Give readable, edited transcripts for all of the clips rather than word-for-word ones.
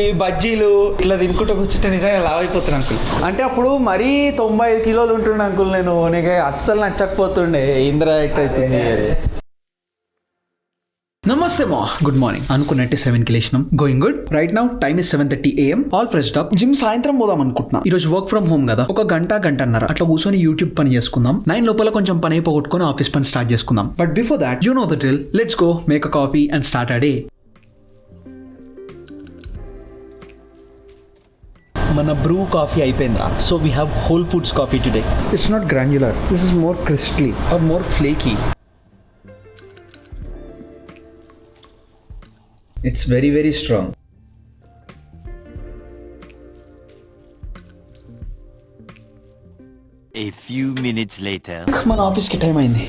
ఈ బజ్జీలు ఇట్లా తినుకుంటూ కూర్చుంటే నిజంగా లావ్ అయిపోతున్నా అంకుల్. అంటే అప్పుడు మరీ 95 కిలోలు ఉంటుండే అంకుల్. నీకు అస్సలు నచ్చకపోతుండే. ఇంద్ర యాక్ట్ అవుతుంది. నమస్తే మా, గుడ్ మార్నింగ్. అనుకున్నట్టే 7కి లేచినాం. Going good. Right now time is 7:30 AM. All fresh up. Gym సాయంత్రం పోదాం అనుకుంటున్నా. ఈ రోజు వర్క్ ఫ్రమ్ హోమ్ కదా, ఒక గంటన్నర అట్లా కూర్చొని యూట్యూబ్ పని చేసుకుందాం. 9 లోపల కొంచెం పని అయిపోగొట్టుకొని ఆఫీస్ పని స్టార్ట్ చేసుకుందాం. But before that you know the drill. Let's go make a coffee and start a day. మన బ్రూ కాఫీ అయిపోయిందా? So we have Whole Foods coffee today. It's not granular, this is more crystally or more flaky. It's very, very strong. A few minutes later. మన office కి time అయింది.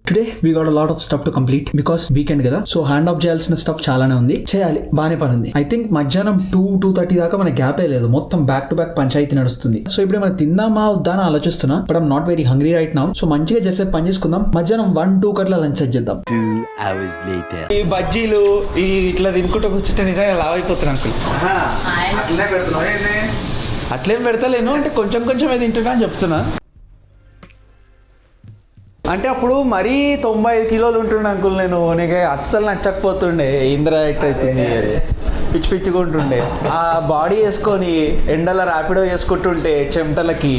Today we got a lot of stuff to complete because weekend కదా. So hand of చేయాల్సిన stuff చాలానే ఉంది. చేయాలి, బాగానే పని ఉంది. ఐ థింక్ మధ్యాహ్నం 2-2:30 దాకా మన గ్యాపే లేదు. మొత్తం బ్యాక్ టు బ్యాక్ పంచాయతీ నడుస్తుంది. సో ఇప్పుడు మనం తిందామా వద్దా అని ఆలోచిస్తున్నా. But I'm not very hungry right now. So మంచిగా చేసే పని చేసుకుందాం. మధ్యాహ్నం 1-2 కట్లా లంచ్ సెట్ చేద్దాం. 2 hours later. ఈ బజ్జీలు ఇట్లా తినుకుంటూ కూర్చుంటే నిజంగా లావ్ అయిపోతున్నా అంకుల్. అట్లేం పెడతలేను, అంటే కొంచెం కొంచెం తింటున్నా అని చెప్తున్నా. అంటే అప్పుడు మరీ 95 కిలోలు ఉంటుండే అంకుల్. నీకు అస్సలు నచ్చకపోతుండే. ఇంద్ర యాక్ట్ అవుతుంది. పిచ్చిగా ఉంటుండే. ఆ బాడీ వేసుకొని ఎండల ర్యాపిడో వేసుకుంటుంటే చెమటలకి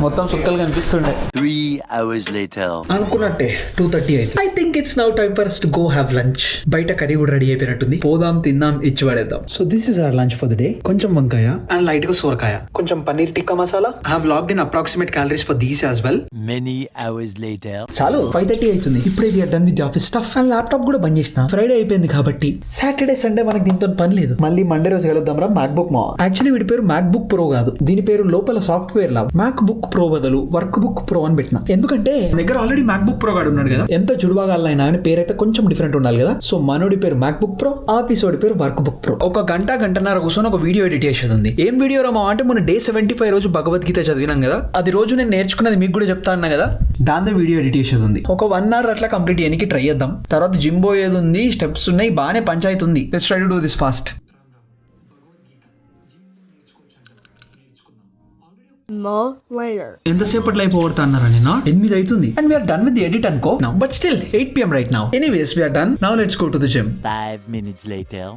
మొత్తం సుక్కలు కనిపిస్తుండే. 3 hours later. అనుకున్నట్టే 2:30 అయితే. I think it's now time for us to go have lunch. బయట కర్రీ కూడా రెడీ అయిపోయినట్టుంది. పోదాం, తిందాం, ఇచ్చి పడేద్దాం. So this is our lunch for the day. కొంచెం వంకాయ అండ్ లైట్ గా సోరకాయ, కొంచెం paneer tikka masala. I have logged in approximate calories for these as well. Many hours later. చాలు, 5:30 అవుతుంది. ఇప్పుడే we are done with office stuff and laptop కూడా బంద్ చేసిన. ఫ్రైడే అయిపోయింది కాబట్టి సాటర్డే సండే మనకి దీంతో పని లేదు. మళ్ళీ మండే రోజు వెళ్దాం రా మ్యాక్బుక్ మా. యాక్చువల్లీ వీడి పేరు మ్యాక్బుక్ ప్రో కాదు, దీని పేరు లోపల సాఫ్ట్వేర్ లా మ్యాక్ బుక్ ప్రో బదులు వర్క్ బుక్ ప్రో అని పెట్టిన. ఎందుకంటే దగ్గర ఆల్రెడీ మ్యాక్బుక్ ప్రో గాడు ఉన్నాడు కదా. ఎంత జుడుబాగాలైనా అని పేరైతే కొంచెం డిఫరెంట్ ఉండాలి కదా. సో మనోడి పేరు మ్యాక్బుక్ ప్రో, ఆఫీస్ వాడి పేరు వర్క్ బుక్ ప్రో. ఒక గంటన్నర కూర్చొని ఒక వీడియో ఎడిట్ చేసేది ఉంది. ఏం వీడియో రామా అంటే మన డే 75 రోజు భగవద్గీత చదివినాం కదా. అది రోజు నేను నేర్చుకున్నది మీకు కూడా చెప్తా అన్నా కదా. దాంతో వీడియో ఎడిట్ చేసేది ఉంది. ఒక 1 hour అట్లా కంప్లీట్ చేయడానికి ట్రై చేద్దాం. తర్వాత జిమ్ పోయేది ఉంది, స్టెప్స్ ఉన్నాయి, బాగానే పంచాయతీ ఉంది. Let's try to do this fast. ఎంతసేపట్లో అయిపోగొడతా అన్నారా నేను? 8 అవుతుంది and we are done with the edit అనుకో. Now but still 8 PM right now. Anyways we are done. Now let's go to the gym. 5 minutes later.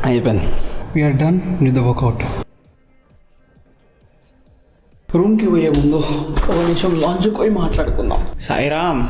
అయిపోయింది. We are done with the workout. రూమ్కి పోయే ముందు ఒక నిమిషం లాంజ్కి పోయి మాట్లాడుకుందాం. సాయిరామ్,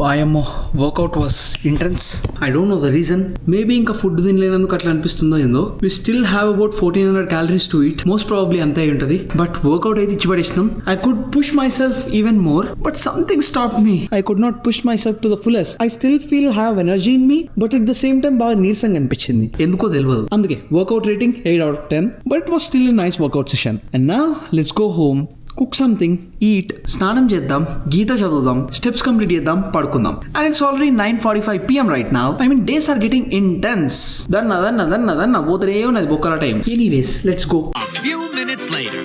వాయమ్మో workout was intense. I don't know the reason. Maybe ఇంకా ఫుడ్ తినలేనందుకు అట్లా అనిపిస్తుందో ఏందో. We still have about 1400 calories to eat. Most probably అంతే ఉంటుంది. బట్ వర్కౌట్ అయితే ఇచ్చి పడేసినాం. I could push myself even more but something stop me. I could not push myself to the fullest. I still feel have energy in me but at the same time బాగా నీరసంగా అనిపించింది. ఎందుకో తెలియదు. అందుకే workout rating 8 out of 10. But it was still a nice work out session. And now let's go home, cook something, eat, స్నానం చేద్దాం, గీత చదువుదాం, steps complete చేద్దాం, పడుకుందాం. And it's already 9:45 PM right now. I mean days are getting intense. దన్న పోతనే ఉన్నది బొక్కల time. Anyways let's go. A few minutes later.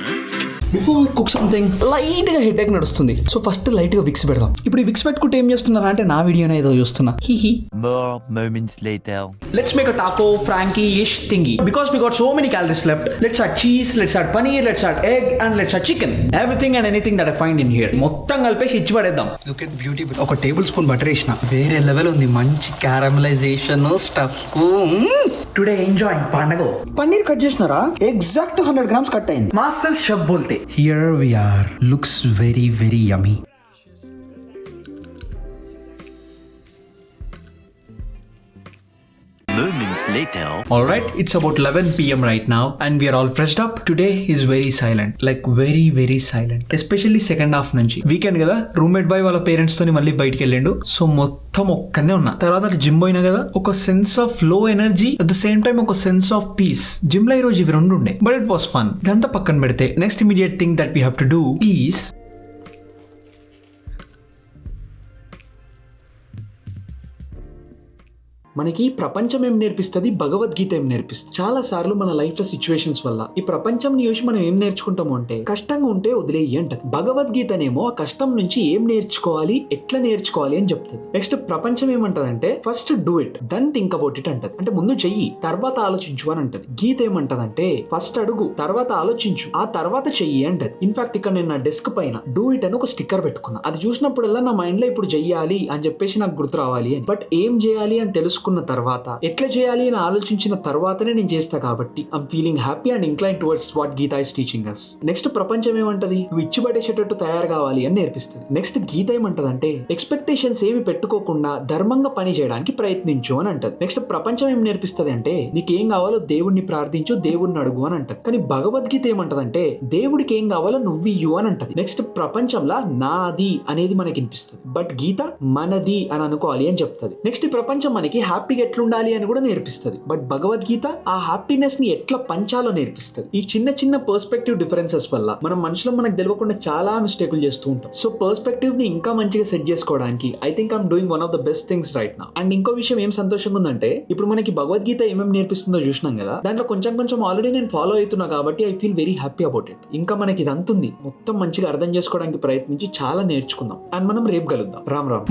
Before we cook something light గా హెడ్ ఏక్ నడుస్తుంది. సో ఫస్ట్ లైట్ గా Vicks పెడదాం. ఇప్పుడు ఈ విక్స్ పెట్టుకుంటే ఏం చేస్తున్నారా అంటే నా వీడియోనే ఏదో చూస్తున్నా. హిహి. More moments later. Let's make a taco Frankie-ish thingy. Because we got so many calories left. Let's add cheese, let's add paneer, let's add egg and let's add chicken. Everything and anything that I find in here. మొత్తం కలిపేసి ఇచ్చి పడేద్దాం. Look at beauty. ఒక table spoon butter వేసిన. వేరే level ఉంది. మంచి క్యారమలైజేషన్ stuff. Today enjoying పండగ. Paneer cut చేసినారా? ఎగ్జాక్ట్ 100 grams కట్ అయింది. మాస్టర్ షెఫ్ బోల్తే. Here we are. Looks very very yummy. Moments later. Alright, it's about 11 PM right now and we are all freshed up. Today is very silent. Like very very silent. Especially second half నుంచి. Weekend కదా, roommate bye వాళ్ళ parents తోని మళ్ళీ బయటికి వెళ్ళిండు. So మొత్తం ఒక్కనే ఉన్నా. తర్వాత జిమ్ పోయినా కదా, ఒక సెన్స్ ఆఫ్ లో energy at the same time ఒక సెన్స్ ఆఫ్ పీస్. జిమ్ లో ఈ రోజు ఇవి రెండు ఉండే, బట్ ఇట్ వాస్ ఫన్. ఇదంతా పక్కన పెడితే next immediate thing that we have to do is మనకి ప్రపంచం ఏం నేర్పిస్తుంది, భగవద్గీత ఏం నేర్పిస్తుంది. చాలా సార్లు మన లైఫ్ లో సిచ్యువేషన్స్ వల్ల ఈ ప్రపంచం చూసి మనం ఏం నేర్చుకుంటాము అంటే కష్టంగా ఉంటే వదిలేయి అంటది. భగవద్గీతనేమో ఆ కష్టం నుంచి ఏం నేర్చుకోవాలి, ఎట్లా నేర్చుకోవాలి అని చెప్తుంది. నెక్స్ట్ ప్రపంచం ఏమంటదంటే first do it then think about it అంటది. అంటే ముందు చెయ్యి తర్వాత ఆలోచించు అని అంటది. గీత ఏమంటదంటే ఫస్ట్ అడుగు తర్వాత ఆలోచించు ఆ తర్వాత చెయ్యి అంటది. ఇన్ఫాక్ట్ ఇక్కడ నేను నా డెస్క్ పైన డూ ఇట్ అని ఒక స్టిక్కర్ పెట్టుకున్నా. అది చూసినప్పుడల్లా నా మైండ్ లో ఇప్పుడు చెయ్యాలి అని చెప్పేసి నాకు గుర్తు రావాలి అని. బట్ ఏం చేయాలి అని తెలుసుకున్న తర్వాత ఎట్లా చేయాలి అని ఆలోచించిన తర్వాతనే నేను చేస్తా. కాబట్టి I'm feeling happy and incline towards what Gita is teaching us. Next ప్రపంచం ఏమంటది, నువ్వు ఇచ్చి పడేసేటట్టు తయారు కావాలి అని నేర్పిస్తుంది. నెక్స్ట్ గీత ఏమంటదంటే ఎక్స్పెక్టేషన్స్ ఏమి పెట్టుకోకుండా ధర్మంగా పని చేయడానికి ప్రయత్నించు అని అంటది. నెక్స్ట్ ప్రపంచం ఏం నేర్పిస్తుంది అంటే నీకేం కావాలో దేవుణ్ణి ప్రార్థించు, దేవుణ్ణి అడుగు అని అంటది. కానీ భగవద్గీత ఏమంటదంటే దేవుడికి ఏం కావాలో నువ్వు ఇయ్యు అని అంటది. నెక్స్ట్ ప్రపంచంలో నాది అనేది మనకి వినిపిస్తుంది, బట్ గీత మనది అని అనుకోవాలి అని చెప్తుంది. నెక్స్ట్ ఈ ప్రపంచం మనకి హ్యాపీగా ఎట్లుండాలి అని కూడా నేర్పిస్తుంది, బట్ భగవద్గీత ఆ హ్యాపీనెస్ ని ఎట్లా పంచాలో నేర్పిస్తుంది. ఈ చిన్న చిన్న పర్స్పెక్టివ్ డిఫరెన్సెస్ వల్ల మనం మనుషులు మనకు తెలియకుండా చాలా మిస్టేకులు చేస్తూ ఉంటాం. సో పర్స్పెక్టివ్ ని ఇంకా మంచిగా సెట్ చేసుకోవడానికి I think I'm doing one of the best things right now. And ఇంకో విషయం ఏం సంతోషంగా ఉందంటే ఇప్పుడు మనకి భగవద్గీత ఏమేమి నేర్పిస్తుందో చూసినాం కదా, దాంట్లో కొంచెం కొంచెం ఆల్రెడీ నేను ఫాలో అవుతున్నా కాబట్టి I feel very happy about it. ఇంకా మనకి ఇది అంతుంది మొత్తం మంచిగా అర్థం చేసుకోవడానికి ప్రయత్నించి చాలా నేర్చుకుందాం. అండ్ మనం రేపు కలుద్దాం. Ram Ram.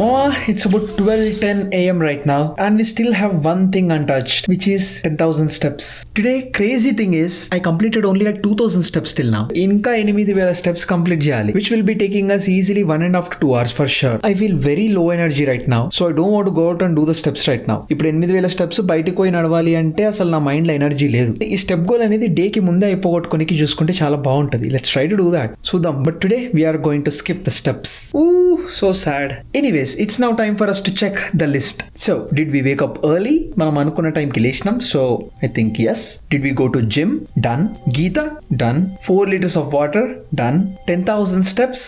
It's about 12:10 AM right now and we still have one thing untouched, which is 10,000 steps. Today crazy thing is I completed only like 2,000 steps till now. ఇంకా 8,000 steps complete చేయాలి, which will be taking us easily 1.5 to 2 hours for sure. I feel very low energy right now, so I don't want to go out and do the steps right now. ఇప్పుడు 8,000 steps బయటకు పోయి నడవాలి అంటే అసలు నా mind లో energy లేదు. ఈ స్టెప్ గోల్ అనేది డే కి ముందే అయిపోగొట్టుకోనికి చూసుకుంటే చాలా బాగుంటది. Let's try to do that. చూద్దాం. But today we are going to skip the steps. So sad. Anyways, it's now time for us to check the list. So did we wake up early? మనం అనుకున్న టైంకి లేచినాం. So I think yes. Did we go to gym? Done. Geeta? Done. 4 liters of water? Done. 10,000 steps?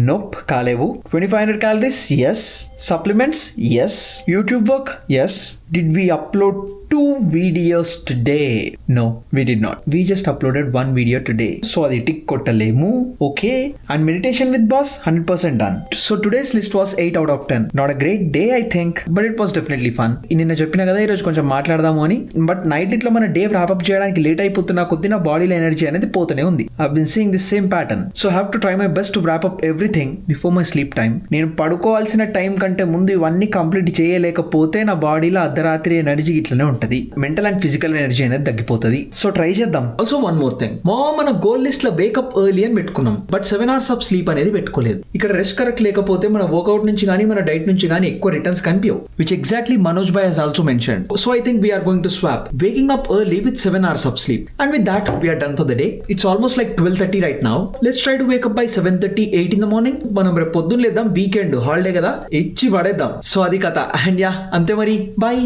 Nope. కాలేవు. 2,500 calories? Yes. Supplements? Yes. YouTube work? Yes. Did we upload 2 videos today? No, we did not. We just uploaded 1 video today. So adi tick kottaleemu. Okay. And meditation with boss 100% done. So today's list was 8 out of 10. Not a great day I think, but it was definitely fun. నిన్న చెప్పిన కదా ఈరోజు కొంచెం మాట్లాడదాము అని, but night ఇట్లా మన day wrap up చేయడానికి లేట్ అయిపోతున్నా కొద్ది నా బాడీలో ఎనర్జీ అనేది పోతూనే ఉంది. I've been seeing this same pattern. So I have to try my best to wrap up everything before my sleep time. నేను పడుకోవాల్సిన టైం కంటే ముందు ఇవన్నీ కంప్లీట్ చేయలేకపోతే నా బాడీలో అర్ధరాత్రి ఎనర్జీ ఇట్లనే ఉంటది. మెంటల్ అండ్ ఫిజికల్ ఎనర్జీ అనేది తగ్గిపోతుంది. సో ట్రై చేద్దాం. ఆల్సో వన్ మోర్ థింగ్, మన గోల్ లిస్ట్ లో వేకప్ ఎర్లీ అని పెట్టుకున్నాం, బట్ 7 hours ఆఫ్ స్లీప్ అనేది పెట్టుకోలేదు. ఇక్కడ రెస్ట్ కరెక్ట్ లేకపోతే మన వర్కౌట్ నుంచి కానీ మన డైట్ నుంచి కానీ ఎక్కువ రిటర్న్స్ కనిపించవు, which exactly Manoj bhai has also mentioned. So I think we're going to swap waking up early with 7 hours of sleep, and with that we're done for the day. It's almost like 12:30 right now. Let's try to wake up by 7:30, 8 in the morning. మనం రేపు పొద్దున్న లేద్దాం, weekend holiday కదా, ఇచ్చి పడేద్దాం. So అది కథ. And yeah అంతే మరి, బాయ్.